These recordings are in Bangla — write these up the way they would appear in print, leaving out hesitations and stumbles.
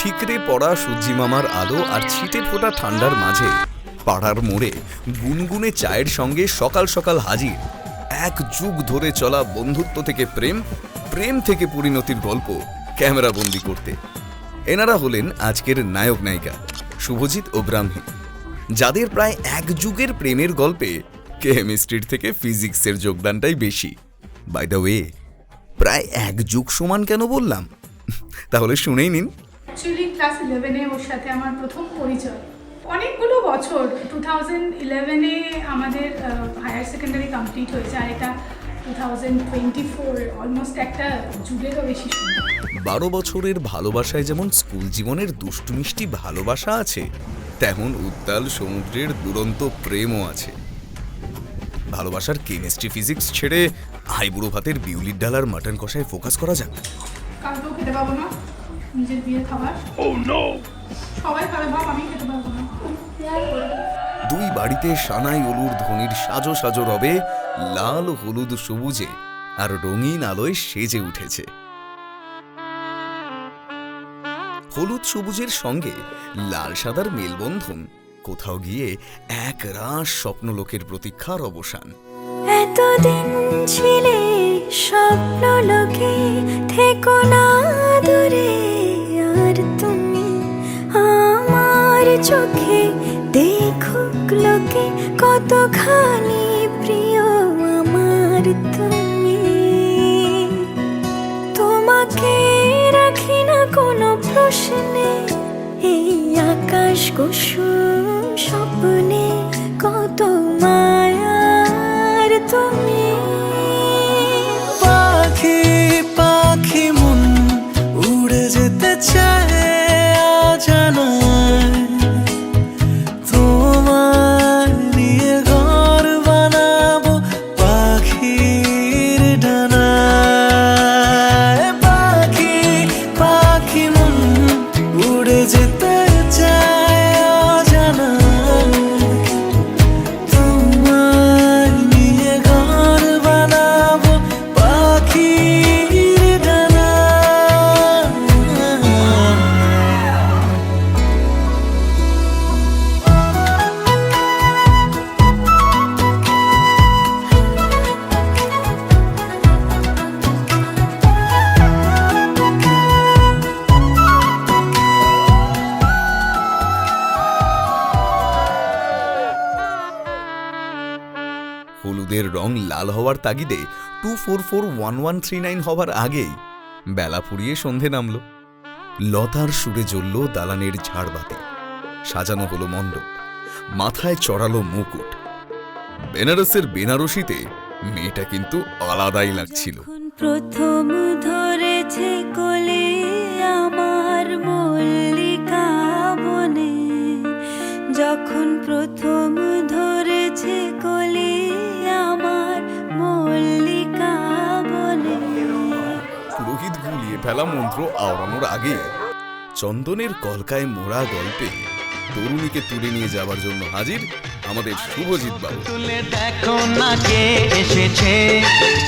ঠিকরে পড়া সূর্যি মামার আলো আর ছিটে ফোটা ঠান্ডার মাঝে পাড়ার মোড়ে গুনগুনে চায়ের সঙ্গে সকাল সকাল হাজির এক যুগ ধরে চলা বন্ধুত্ব থেকে প্রেম, প্রেম থেকে পরিণতির গল্প ক্যামেরাবন্দি করতে। এনারা হলেন আজকের নায়ক নায়িকা শুভজিৎ ও ব্রাহ্মী, যাদের প্রায় এক যুগের প্রেমের গল্পে কেমিস্ট্রির থেকে ফিজিক্সের যোগদানটাই বেশি। বাই দ্য ওয়ে, প্রায় এক যুগ সমান কেন বললাম? তাহলে শুনেই নিন। অ্যাকচুয়ালি ক্লাস 11-এ ওর সাথে আমার প্রথম পরিচয়। অনেকগুলো বছর, 2011-এ আমাদের হায়ার সেকেন্ডারি কমপ্লিট হয়েছে, আর এটা 2024, অলমোস্ট একটা যুগেরও বেশি সময়। 12 বছরের ভালোবাসায় যেমন স্কুল জীবনের দুষ্টু মিষ্টি ভালোবাসা আছে, তেমন উত্তাল সমুদ্রের দুরন্ত প্রেমও আছে। ভালোবাসার কেমিস্ট্রি ফিজিক্স ছেড়ে হাইবুড়ো ভাতের বিউলির ডালার মাটন কষায় ফোকাস করা যাক। কাউকেও খেতে পাবো না, নিজের বিয়ের খাবার। সবাই খাবে, ভাব আমি খেতে পারবো না। দুই বাড়িতে সানাই অলুর ধ্বনির সাজো সাজো রবে লাল হলুদ সবুজে আর রঙিন আলোয় সেজে উঠেছে। হলুদ সবুজের সঙ্গে লাল সাদার মেলবন্ধন কোথাও গিয়ে এক রাস স্বপ্নলোকের প্রতীক্ষার অবসান। এতদিন ছিলে স্বপ্নলোকে, থেকো না দূরে আর তুমি আমার চোখে, দেখুক লোকে কতখানি প্রিয় আমার তুমি। তোমাকে রাখি না কোনো প্রশ্নে, এই আকাশ কুসুম স্বপ্নে কত মায়ার তুমি। পাখি পাখি মন উড়ে যেতে চায় অজানায়, তোমার নিয়ে ঘর বানাবো পাখির ডানায়। পাখি পাখি মন উড়ে যেতে চায় অজানায়, তোমার নিয়ে ঘর বানাবো পাখির ডানায়। হলুদের রং লাল হওয়ার তাগিদে 2441139 হওয়ার আগেই বেলা ফুরিয়ে সন্ধে নামল। লতার সুরে জ্বলল দালানের ঝাড়বাতি, সাজানো হলো মণ্ডপ, মাথায় চড়ালো মুকুট। বেনারসের বেনারসিতে মেয়েটা কিন্তু আলাদাই লাগছিল। প্রথম ধরেছে কোলে আমার মল্লিকা বনে, যখন প্রথম ধরেছে কোলে আমার মল্লিকা বনে। পুরোহিত গুলিয়ে ফেলা মন্ত্র আওড়ানোর আগে চন্দনের কলকায় মোড়া গল্পে তরুণীকে তুলে নিয়ে যাবার জন্য হাজির আমাদের শুভজিৎ বাবু। তুলে দেখো না কে এসেছে,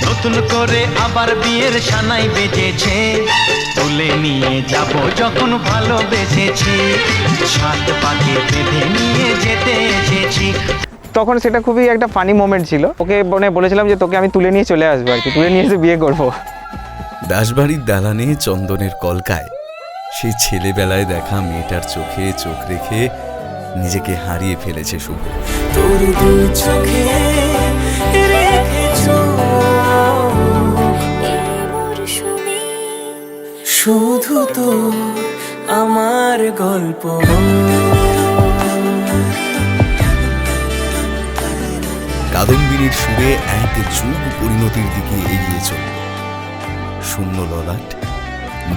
নতুন করে আবার বিয়ের সানাই বেজেছে। তুলে নিয়ে যাব যখন ভালোবেসেছি, সাত পাকে বেঁধে নিয়ে যেতে এসেছি। তখন সেটা খুবই একটা ফানি মোমেন্ট ছিল। ওকে বলেছিলাম যে তোকে আমি তুলে নিয়ে চলে আসবো, আর কি তুলে নিয়ে এসে বিয়ে করবো। দাসবাড়ির দালানে চন্দনের কলকায় সেই ছেলেবেলায় দেখা মেয়েটার চোখে চোখ রেখে নিজেকে হারিয়ে ফেলেছে শুভ। তোর দু চোখে রেখেছো এই মরশুমে শুধু তো আমার গল্প। কাদম্বিনীর সুরে এক যুগ পরিণতির দিকে এগিয়ে চল। শূন্য ললাট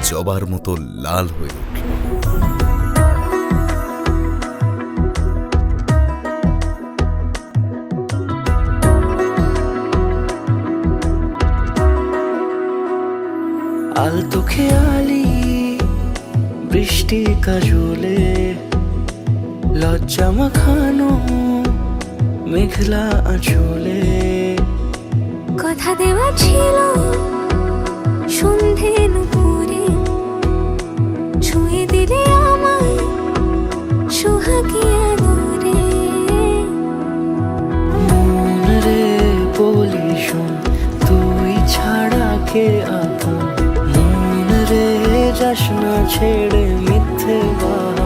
জবার মতো লাল হয়ে উঠল। আলতো খেয়ালি বৃষ্টি কাজলে, লজ্জা মাখানো মেঘলা আঁচলে। কথা দেওয়া ছিল সন্ধে নুপুরে, ছুঁয়ে দিলে থেকে আপন মন রে যাস না ছেড়ে মিথ্যে বাহানা